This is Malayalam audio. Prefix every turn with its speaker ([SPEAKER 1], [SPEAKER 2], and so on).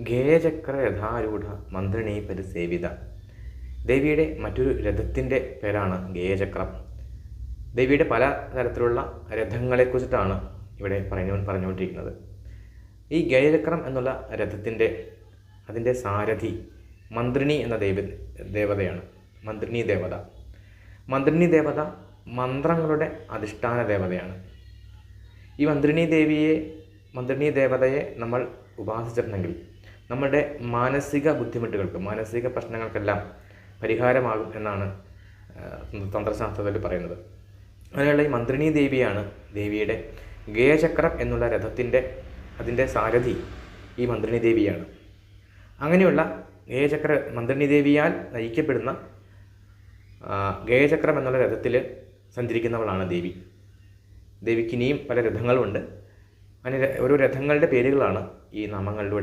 [SPEAKER 1] ഗേയചക്ര രഥാരൂഢ മന്ത്രിണീ പരിസേവിത. ദേവിയുടെ മറ്റൊരു രഥത്തിൻ്റെ പേരാണ് ഗേയചക്രം. ദേവിയുടെ പല തരത്തിലുള്ള രഥങ്ങളെക്കുറിച്ചിട്ടാണ് ഇവിടെ പറഞ്ഞുകൊണ്ടിരിക്കുന്നത്. ഈ ഗേയചക്രം എന്നുള്ള രഥത്തിൻ്റെ അതിൻ്റെ സാരഥി മന്ത്രിണി എന്ന ദേവതയാണ്. മന്ത്രിണി ദേവത. മന്ത്രിണി ദേവത മന്ത്രങ്ങളുടെ അധിഷ്ഠാന ദേവതയാണ്. ഈ മന്ത്രിണി ദേവതയെ നമ്മൾ ഉപാസിച്ചിട്ടുണ്ടെങ്കിൽ നമ്മുടെ മാനസിക ബുദ്ധിമുട്ടുകൾക്ക്, മാനസിക പ്രശ്നങ്ങൾക്കെല്ലാം പരിഹാരമാകും എന്നാണ് തന്ത്രശാസ്ത്രത്തിൽ പറയുന്നത്. അങ്ങനെയുള്ള ഈ മന്ത്രിണി ദേവിയാണ് ദേവിയുടെ ഗേയചക്രം എന്നുള്ള അതിൻ്റെ സാരഥി ഈ മന്ത്രിണി ദേവിയാണ്. അങ്ങനെയുള്ള മന്ത്രിണി ദേവിയാൽ നയിക്കപ്പെടുന്ന ഗേയചക്രം എന്നുള്ള രഥത്തിൽ സഞ്ചരിക്കുന്നവളാണ് ദേവി. ദേവിക്ക് ഇനിയും പല രഥങ്ങളുമുണ്ട്. അങ്ങനെ ഓരോ രഥങ്ങളുടെ പേരുകളാണ് ഈ നാമങ്ങളിലൂടെ